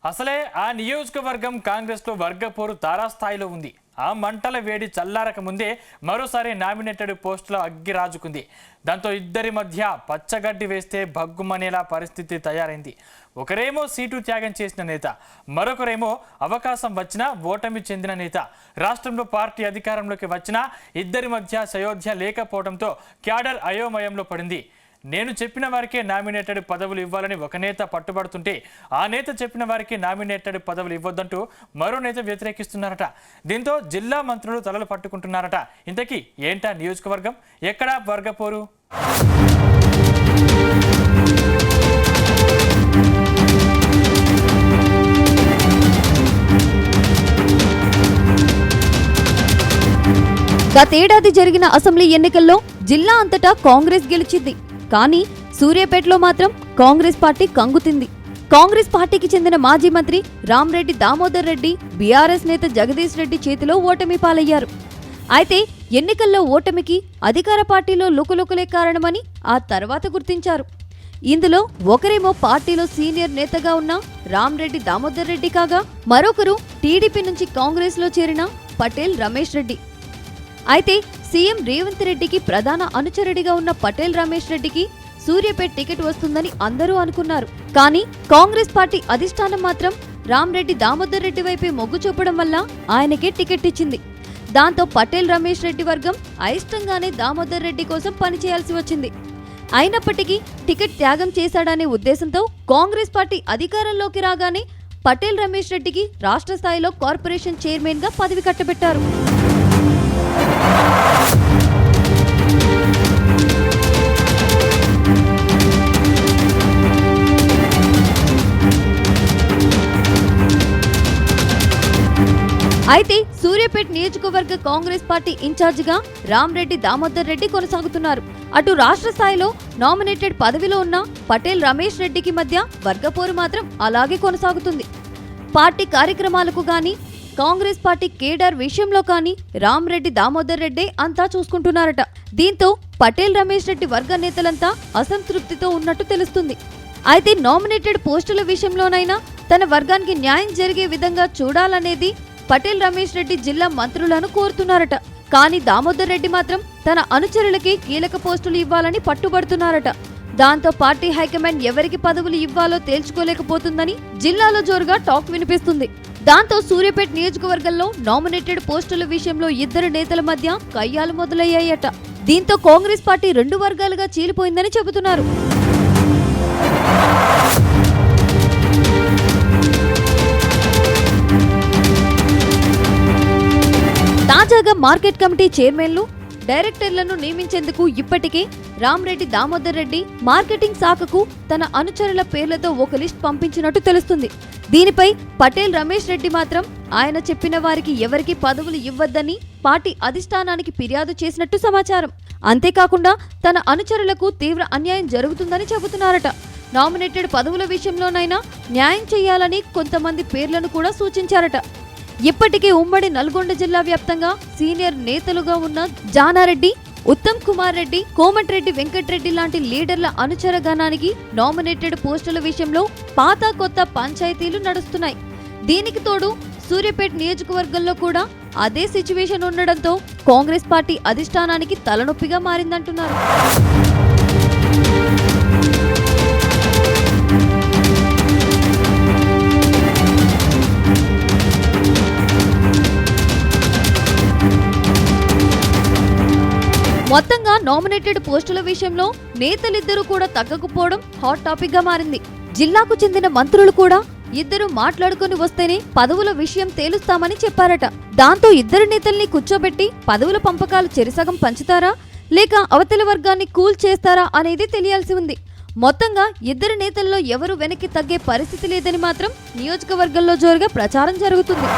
అసలే ఆ నియోజకవర్గం కాంగ్రెస్లో వర్గపోరు తారాస్థాయిలో ఉంది. ఆ మంటల వేడి చల్లారక ముందే మరోసారి నామినేటెడ్ పోస్టుల అగ్గి రాజుకుంది. దాంతో ఇద్దరి మధ్య పచ్చగడ్డి వేస్తే భగ్గుమనేలా పరిస్థితి తయారైంది. ఒకరేమో సీటు త్యాగం చేసిన నేత, మరొకరేమో అవకాశం వచ్చినా ఓటమి చెందిన నేత. రాష్ట్రంలో పార్టీ అధికారంలోకి వచ్చినా ఇద్దరి మధ్య సయోధ్య లేకపోవడంతో క్యాడర్ అయోమయంలో పడింది. నేను చెప్పిన వారికే నామినేటెడ్ పదవులు ఇవ్వాలని ఒక నేత పట్టుబడుతుంటే ఆ నేత చెప్పిన వారికి నామినేటెడ్ పదవులు ఇవ్వొద్దంటూ మరో నేత వ్యతిరేకిస్తున్నారట. దీంతో జిల్లా మంత్రులు తలలు పట్టుకుంటున్నారట. ఇంతకీ ఏంటా నియోజకవర్గం? ఎక్కడా వర్గపోరు? గతేడాది జరిగిన అసెంబ్లీ ఎన్నికల్లో జిల్లా అంతటా కాంగ్రెస్ గెలిచింది. కానీ సూర్యాపేటలో మాత్రం కాంగ్రెస్ పార్టీ కంగుతింది. కాంగ్రెస్ పార్టీకి చెందిన మాజీ మంత్రి రామ్రెడ్డి దామోదర్ రెడ్డి, బీఆర్ఎస్ నేత జగదీష్ రెడ్డి చేతిలో ఓటమి పాలయ్యారు. అయితే ఎన్నికల్లో ఓటమికి అధికార పార్టీలో లుకలుకలే కారణమని ఆ తర్వాత గుర్తించారు. ఇందులో ఒకరేమో పార్టీలో సీనియర్ నేతగా ఉన్న రామ్రెడ్డి దామోదర్ రెడ్డి కాగా, మరొకరు టీడీపీ నుంచి కాంగ్రెస్లో చేరిన పటేల్ రమేష్ రెడ్డి. అయితే సీఎం రేవంత్ రెడ్డికి ప్రధాన అనుచరుడిగా ఉన్న పటేల్ రమేష్ రెడ్డికి సూర్యాపేట టికెట్ వస్తుందని అందరూ అనుకున్నారు. కానీ కాంగ్రెస్ పార్టీ అధిష్టానం మాత్రం రామ్రెడ్డి దామోదర్ రెడ్డి వైపే మొగ్గు చూపడం వల్ల ఆయనకే టికెట్ ఇచ్చింది. దాంతో పటేల్ రమేష్ రెడ్డి వర్గం అయిష్టంగానే దామోదర్ రెడ్డి కోసం పనిచేయాల్సి వచ్చింది. అయినప్పటికీ టికెట్ త్యాగం చేశాడనే ఉద్దేశంతో కాంగ్రెస్ పార్టీ అధికారంలోకి రాగానే పటేల్ రమేష్ రెడ్డికి రాష్ట్ర స్థాయిలో కార్పొరేషన్ చైర్మన్ గా పదవి కట్టబెట్టారు. అయితే సూర్యాపేట నియోజకవర్గ కాంగ్రెస్ పార్టీ ఇన్ఛార్జిగా రామ్రెడ్డి దామోదర్ రెడ్డి కొనసాగుతున్నారు. అటు రాష్ట్ర స్థాయిలో నామినేటెడ్ పదవిలో ఉన్న పటేల్ రమేష్ రెడ్డికి మధ్య వర్గపోరు మాత్రం అలాగే కొనసాగుతుంది. పార్టీ కార్యక్రమాలకు గాని, కాంగ్రెస్ పార్టీ కేడర్ విషయంలో కానీ రామ్రెడ్డి దామోదర్ రెడ్డి అంతా చూసుకుంటున్నారట. దీంతో పటేల్ రమేష్ రెడ్డి వర్గ నేతలంతా అసంతృప్తితో ఉన్నట్టు తెలుస్తుంది. అయితే నామినేటెడ్ పోస్టుల విషయంలోనైనా తన వర్గానికి న్యాయం జరిగే విధంగా చూడాలనేది పటేల్ రమేష్ రెడ్డి జిల్లా మంత్రులను కోరుతున్నారట. కానీ దామోదర్ రెడ్డి మాత్రం తన అనుచరులకి కీలక పోస్టులు ఇవ్వాలని పట్టుబడుతున్నారట. దాంతో పార్టీ హైకమాండ్ ఎవరికి పదవులు ఇవ్వాలో తేల్చుకోలేకపోతుందని జిల్లాలో జోరుగా టాక్ వినిపిస్తుంది. దాంతో సూర్యాపేట నియోజకవర్గంలో నామినేటెడ్ పోస్టుల విషయంలో ఇద్దరు నేతల మధ్య కయ్యాలు మొదలయ్యాయట. దీంతో కాంగ్రెస్ పార్టీ రెండు వర్గాలుగా చీలిపోయిందని చెబుతున్నారు. తాజాగా మార్కెట్ కమిటీ చైర్మన్లు, డైరెక్టర్లను నియమించేందుకు ఇప్పటికే రామ్రెడ్డి దామోదర్ రెడ్డి మార్కెటింగ్ శాఖకు తన అనుచరుల పేర్లతో ఒక లిస్ట్ పంపించినట్టు తెలుస్తుంది. దీనిపై పటేల్ రమేష్ రెడ్డి మాత్రం ఆయన చెప్పిన వారికి ఎవరికి పదవులు ఇవ్వద్దని పార్టీ అధిష్టానానికి ఫిర్యాదు చేసినట్టు సమాచారం. అంతేకాకుండా తన అనుచరులకు తీవ్ర అన్యాయం జరుగుతుందని చెబుతున్నారట. నామినేటెడ్ పదవుల విషయంలోనైనా న్యాయం చేయాలని కొంతమంది పేర్లను కూడా సూచించారట. ఇప్పటికే ఉమ్మడి నల్గొండ జిల్లా వ్యాప్తంగా సీనియర్ నేతలుగా ఉన్న జానారెడ్డి, ఉత్తమ్ కుమార్ రెడ్డి, కోమటిరెడ్డి వెంకటరెడ్డి లాంటి లీడర్ల అనుచర గణానికి నామినేటెడ్ పోస్టుల విషయంలో పాత కొత్త పంచాయతీలు నడుస్తున్నాయి. దీనికి తోడు సూర్యాపేట నియోజకవర్గంలో కూడా అదే సిచ్యువేషన్ ఉండడంతో కాంగ్రెస్ పార్టీ అధిష్టానానికి తలనొప్పిగా మారిందంటున్నారు. మొత్తంగా నామినేటెడ్ పోస్టుల విషయంలో నేతలిద్దరూ కూడా తగ్గకపోవడం హాట్ టాపిక్ గా మారింది. జిల్లాకు చెందిన మంత్రులు కూడా ఇద్దరు మాట్లాడుకుని వస్తేనే పదవుల విషయం తేలుస్తామని చెప్పారట. దాంతో ఇద్దరు నేతల్ని కూర్చోబెట్టి పదవుల పంపకాలు చెరిసగం పంచుతారా లేక అవతల వర్గాన్ని కూల్ చేస్తారా అనేది తెలియాల్సి ఉంది. మొత్తంగా ఇద్దరు నేతల్లో ఎవరు వెనక్కి తగ్గే పరిస్థితి లేదని మాత్రం నియోజకవర్గంలో జోరుగా ప్రచారం జరుగుతుంది.